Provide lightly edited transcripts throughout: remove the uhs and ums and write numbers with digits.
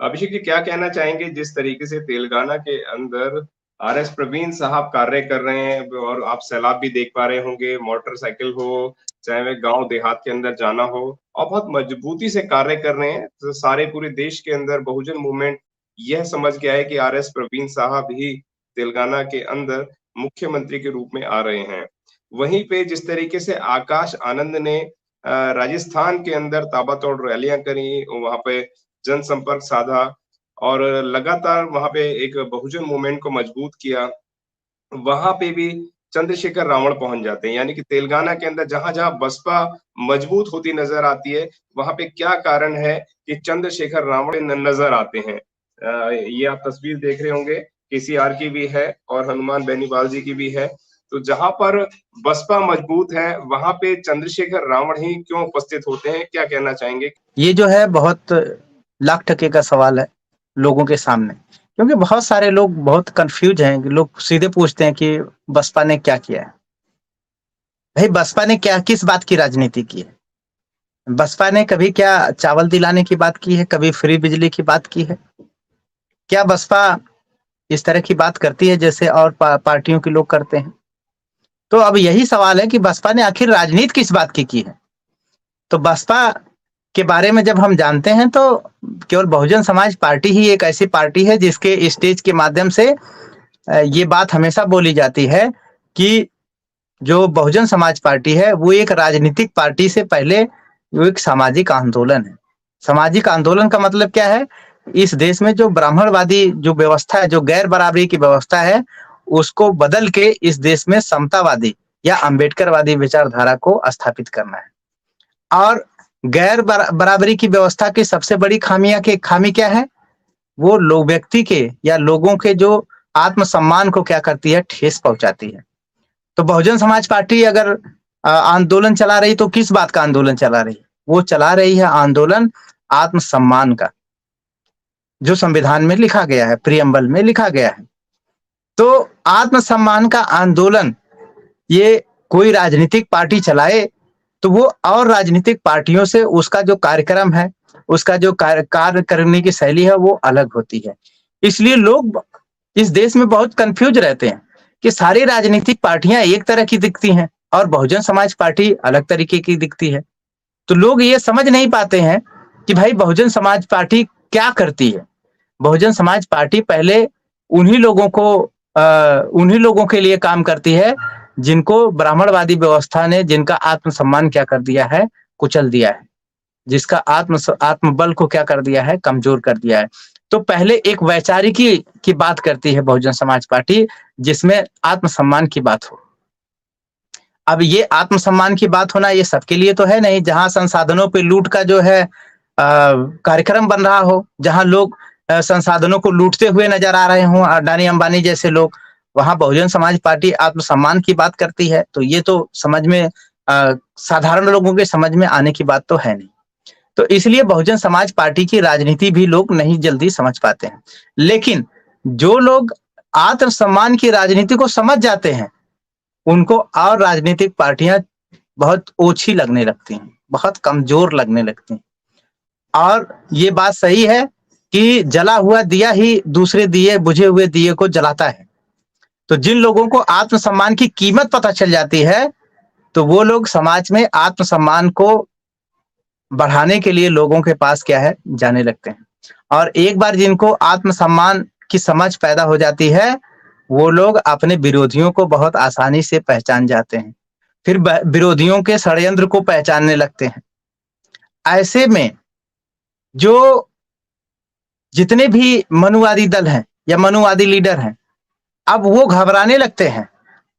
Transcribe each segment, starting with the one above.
अभिषेक जी क्या कहना चाहेंगे जिस तरीके से तेलंगाना के अंदर आरएस प्रवीण साहब कार्य कर रहे हैं और आप सैलाब भी देख पा रहे होंगे, मोटरसाइकिल हो, चाहे वह गाँव देहात के अंदर जाना हो और बहुत मजबूती से कार्य कर रहे हैं। तो सारे पूरे देश के अंदर बहुजन मूवमेंट यह समझ गया है कि आरएस प्रवीण साहब ही तेलंगाना के अंदर मुख्यमंत्री के रूप में आ रहे हैं। वहीं पे जिस तरीके से आकाश आनंद ने राजस्थान के अंदर ताबड़तोड़ रैलियाँ करी, वहाँ पे जनसंपर्क साधा और लगातार वहाँ पे एक बहुजन मूवमेंट को मजबूत किया। वहाँ पे भी चंद्रशेखर रावण पहुँच जाते हैं, यानी कि तेलंगाना के अंदर जहाँ-जहाँ बसपा मजबूत होती नज़र आती है, वहाँ पे क्या कारण है कि चंद्रशेखर रावण नज़र आते हैं। ये आप तस्वीर देख रहे होंगे, केसीआर की भी है और हनुमान बेनीवाल जी की भी है। तो जहाँ पर बसपा मजबूत है, वहाँ पे चंद्रशेखर रावण ही क्यों उपस्थित होते हैं? क्या कहना चाहेंगे? ये जो है बहुत लाख टके का सवाल है लोगों के सामने, क्योंकि बहुत सारे लोग बहुत कंफ्यूज हैं। लोग सीधे पूछते हैं कि बसपा ने क्या किया है। भाई बसपा ने क्या किस बात की राजनीति की है? बसपा ने कभी क्या चावल दिलाने की बात की है? कभी फ्री बिजली की बात की है? क्या बसपा इस तरह की बात करती है जैसे और पार्टियों के लोग करते हैं? तो अब यही सवाल है कि बसपा ने आखिर राजनीति किस बात की है? तो बसपा के बारे में जब हम जानते हैं तो केवल बहुजन समाज पार्टी ही एक ऐसी पार्टी है जिसके स्टेज के माध्यम से ये बात हमेशा बोली जाती है कि जो बहुजन समाज पार्टी है वो एक राजनीतिक पार्टी से पहले वो एक सामाजिक आंदोलन है। सामाजिक आंदोलन का मतलब क्या है? इस देश में जो ब्राह्मणवादी जो व्यवस्था है, जो गैर बराबरी की व्यवस्था है, उसको बदल के इस देश में समतावादी या अंबेडकरवादी विचारधारा को स्थापित करना है। और गैर बराबरी की व्यवस्था की सबसे बड़ी खामी क्या है? वो लोग व्यक्ति के या लोगों के जो आत्मसम्मान को क्या करती है? ठेस पहुंचाती है। तो बहुजन समाज पार्टी अगर आंदोलन चला रही तो किस बात का आंदोलन चला रही? वो चला रही है आंदोलन आत्मसम्मान का, जो संविधान में लिखा गया है, प्रियम्बल में लिखा गया है। तो आत्मसम्मान का आंदोलन ये कोई राजनीतिक पार्टी चलाए तो वो और राजनीतिक पार्टियों से उसका जो कार्यक्रम है, उसका जो कार्य करने की शैली है वो अलग होती है। इसलिए लोग इस देश में बहुत कंफ्यूज रहते हैं कि सारी राजनीतिक पार्टियां एक तरह की दिखती हैं और बहुजन समाज पार्टी अलग तरीके की दिखती है। तो लोग ये समझ नहीं पाते हैं कि भाई बहुजन समाज पार्टी क्या करती है। बहुजन समाज पार्टी पहले उन्हीं लोगों के लिए काम करती है जिनको ब्राह्मणवादी व्यवस्था ने जिनका आत्मसम्मान क्या कर दिया है? कुचल दिया है, जिसका आत्मबल को क्या कर दिया है? कमजोर कर दिया है। तो पहले एक वैचारिकी की बात करती है बहुजन समाज पार्टी, जिसमें आत्मसम्मान की बात हो। अब ये आत्मसम्मान की बात होना ये सबके लिए तो है नहीं। जहां संसाधनों पे लूट का जो है कार्यक्रम बन रहा हो, जहां लोग संसाधनों को लूटते हुए नजर आ रहे हों, अडानी अंबानी जैसे लोग, वहां बहुजन समाज पार्टी आत्मसम्मान की बात करती है। तो ये तो समझ में साधारण लोगों के समझ में आने की बात तो है नहीं। तो इसलिए बहुजन समाज पार्टी की राजनीति भी लोग नहीं जल्दी समझ पाते हैं। लेकिन जो लोग आत्मसम्मान की राजनीति को समझ जाते हैं, उनको और राजनीतिक पार्टियां बहुत ओछी लगने लगती हैं, बहुत कमजोर लगने लगती हैं। और ये बात सही है कि जला हुआ दिया ही दूसरे दिए बुझे हुए दिए को जलाता है। तो जिन लोगों को आत्मसम्मान की कीमत पता चल जाती है, तो वो लोग समाज में आत्मसम्मान को बढ़ाने के लिए लोगों के पास क्या है? जाने लगते हैं। और एक बार जिनको आत्मसम्मान की समझ पैदा हो जाती है, वो लोग अपने विरोधियों को बहुत आसानी से पहचान जाते हैं, फिर विरोधियों के षड्यंत्र को पहचानने लगते हैं। ऐसे में जो जितने भी मनुवादी दल हैं या मनुवादी लीडर हैं, अब वो घबराने लगते हैं।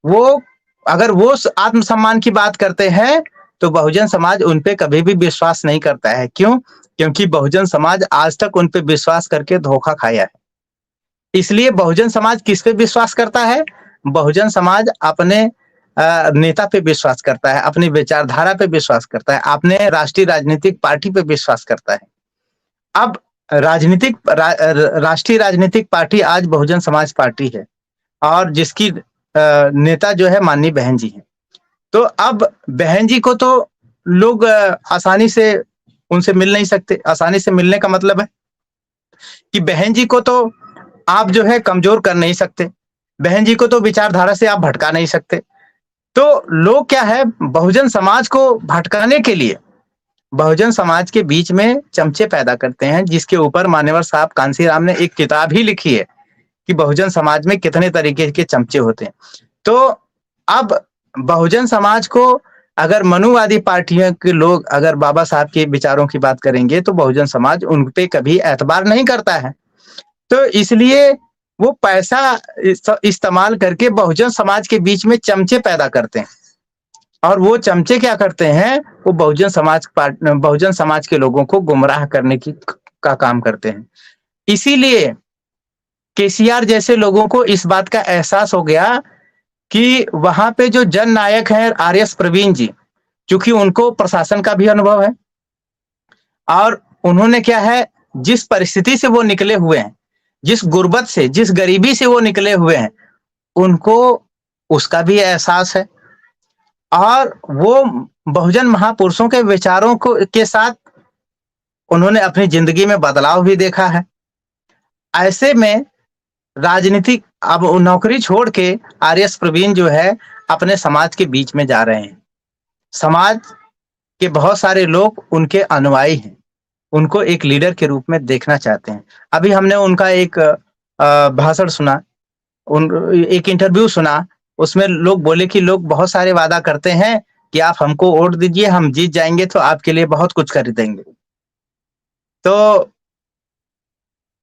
वो अगर वो आत्मसम्मान की बात करते हैं तो बहुजन समाज उन पे कभी भी विश्वास नहीं करता है। क्यों? क्योंकि बहुजन समाज आज तक उन पे विश्वास करके धोखा खाया है। इसलिए बहुजन समाज किस पे विश्वास करता है? बहुजन समाज अपने नेता पे विश्वास करता है, अपनी विचारधारा पे विश्वास करता है, अपने राष्ट्रीय राजनीतिक पार्टी पे विश्वास करता है। अब राष्ट्रीय राजनीतिक पार्टी आज बहुजन समाज पार्टी है और जिसकी नेता जो है माननीय बहन जी है। तो अब बहन जी को तो लोग आसानी से उनसे मिल नहीं सकते। आसानी से मिलने का मतलब है कि बहन जी को तो आप जो है कमजोर कर नहीं सकते, बहन जी को तो विचारधारा से आप भटका नहीं सकते। तो लोग क्या है, बहुजन समाज को भटकाने के लिए बहुजन समाज के बीच में चमचे पैदा करते हैं, जिसके ऊपर मान्यवर साहब कांशीराम ने एक किताब ही लिखी है कि बहुजन समाज में कितने तरीके के चमचे होते हैं। तो अब बहुजन समाज को अगर मनुवादी पार्टियों के लोग अगर बाबा साहब के विचारों की बात करेंगे तो बहुजन समाज उन पे कभी एतबार नहीं करता है। तो इसलिए वो पैसा इस्तेमाल करके बहुजन समाज के बीच में चमचे पैदा करते हैं, और वो चमचे क्या करते हैं, वो बहुजन समाज के लोगों को गुमराह करने की का काम करते हैं। इसीलिए केसीआर जैसे लोगों को इस बात का एहसास हो गया कि वहां पे जो जन नायक हैं आर.एस. प्रवीण जी, क्योंकि उनको प्रशासन का भी अनुभव है और उन्होंने क्या है, जिस परिस्थिति से वो निकले हुए हैं, जिस गुर्बत से, जिस गरीबी से वो निकले हुए हैं, उनको उसका भी एहसास है और वो बहुजन महापुरुषों के विचारों को के साथ उन्होंने अपनी जिंदगी में बदलाव भी देखा है। ऐसे में राजनीतिक अब नौकरी छोड़ के आर.एस. प्रवीण जो है अपने समाज के बीच में जा रहे हैं। समाज के बहुत सारे लोग उनके अनुयायी हैं, उनको एक लीडर के रूप में देखना चाहते हैं। अभी हमने उनका एक भाषण सुना, एक इंटरव्यू सुना, उसमें लोग बोले कि लोग बहुत सारे वादा करते हैं कि आप हमको वोट दीजिए, हम जीत जाएंगे तो आपके लिए बहुत कुछ कर देंगे। तो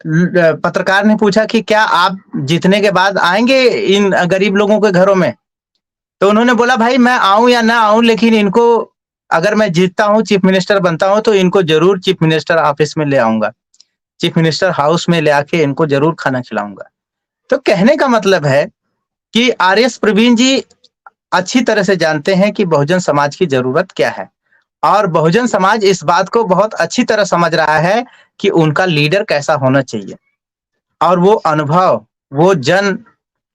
पत्रकार ने पूछा कि क्या आप जीतने के बाद आएंगे इन गरीब लोगों के घरों में? तो उन्होंने बोला भाई मैं आऊं या ना आऊं, लेकिन इनको अगर मैं जीतता हूं, चीफ मिनिस्टर बनता हूं, तो इनको जरूर चीफ मिनिस्टर ऑफिस में ले आऊंगा, चीफ मिनिस्टर हाउस में ले आके इनको जरूर खाना खिलाऊंगा। तो कहने का मतलब है कि आर.एस. प्रवीण जी अच्छी तरह से जानते हैं कि बहुजन समाज की जरूरत क्या है और बहुजन समाज इस बात को बहुत अच्छी तरह समझ रहा है कि उनका लीडर कैसा होना चाहिए और वो अनुभव, वो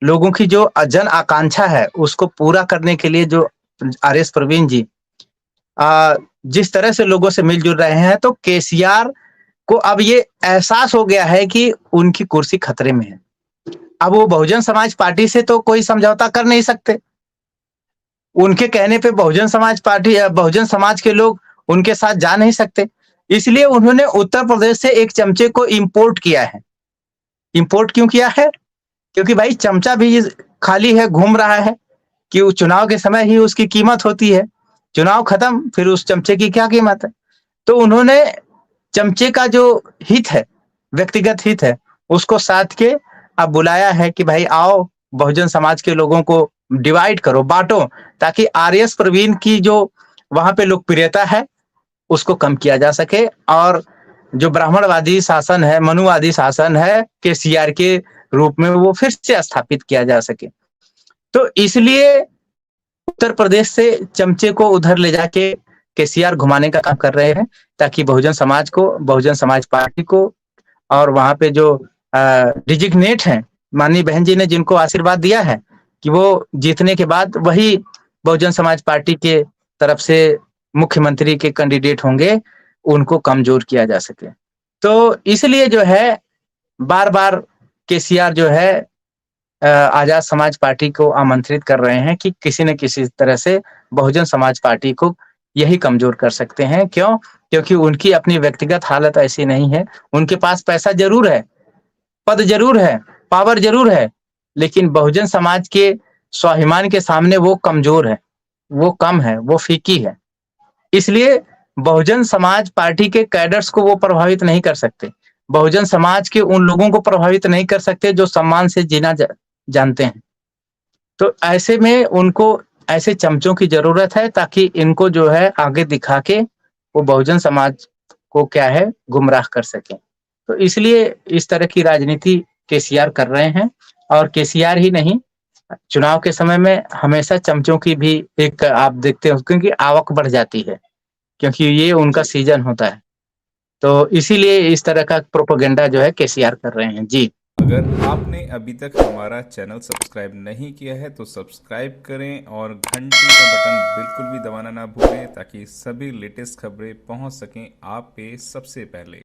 लोगों की जो जन आकांक्षा है उसको पूरा करने के लिए जो आर.एस. प्रवीण जी जिस तरह से लोगों से मिलजुल रहे हैं, तो केसीआर को अब ये एहसास हो गया है कि उनकी कुर्सी खतरे में है। अब वो बहुजन समाज पार्टी से तो कोई समझौता कर नहीं सकते। उनके कहने पे बहुजन समाज के लोग उनके साथ जा नहीं सकते। इसलिए उन्होंने उत्तर प्रदेश से एक चमचे को इंपोर्ट किया है। इंपोर्ट क्यों किया है? क्योंकि भाई चमचा भी खाली है, घूम रहा है कि चुनाव के समय ही उसकी कीमत होती है। चुनाव खत्म, फिर उस चमचे की क्या कीमत है? तो उन्होंने चमचे का जो हित है, व्यक्तिगत हित है, उसको साध के अब बुलाया है कि भाई आओ, बहुजन समाज के लोगों को डिवाइड करो, बांटो, ताकि आर.एस. प्रवीण की जो वहां पे लोकप्रियता है उसको कम किया जा सके और जो ब्राह्मणवादी शासन है, मनुवादी शासन है, केसीआर के रूप में वो फिर से स्थापित किया जा सके। तो इसलिए उत्तर प्रदेश से चमचे को उधर ले जाके केसीआर घुमाने का काम कर रहे हैं, ताकि बहुजन समाज को, बहुजन समाज पार्टी को और वहां पे जो डिजिग्नेट हैं, माननीय बहन जी ने जिनको आशीर्वाद दिया है कि वो जीतने के बाद वही बहुजन समाज पार्टी के तरफ से मुख्यमंत्री के कैंडिडेट होंगे, उनको कमजोर किया जा सके। तो इसलिए जो है बार-बार केसीआर जो है आजाद समाज पार्टी को आमंत्रित कर रहे हैं कि किसी न किसी तरह से बहुजन समाज पार्टी को यही कमजोर कर सकते हैं। क्यों? क्योंकि उनकी अपनी व्यक्तिगत हालत ऐसी नहीं है। उनके पास पैसा जरूर है, पद जरूर है, पावर जरूर है, लेकिन बहुजन समाज के स्वाभिमान के सामने वो कमजोर है, वो कम है, वो फीकी है। इसलिए बहुजन समाज पार्टी के कैडर्स को वो प्रभावित नहीं कर सकते। बहुजन समाज के उन लोगों को प्रभावित नहीं कर सकते जो सम्मान से जीना जानते हैं। तो ऐसे में उनको ऐसे चमचों की जरूरत है, ताकि इनको जो है आगे दिखा के वो बहुजन समाज को क्या है, गुमराह कर सके। तो इसलिए इस तरह की राजनीति केसीआर कर रहे हैं और केसीआर ही नहीं, चुनाव के समय में हमेशा चमचों की भी एक आप देखते हो, क्योंकि आवक बढ़ जाती है, क्योंकि ये उनका सीजन होता है। तो इसीलिए इस तरह का प्रोपेगेंडा जो है केसीआर कर रहे हैं। जी। अगर आपने अभी तक हमारा चैनल सब्सक्राइब नहीं किया है तो सब्सक्राइब करें और घंटी का बटन बिल्कुल भी दबाना ना भूलें, ताकि सभी लेटेस्ट खबरें पहुंच सकें आप पे सबसे पहले।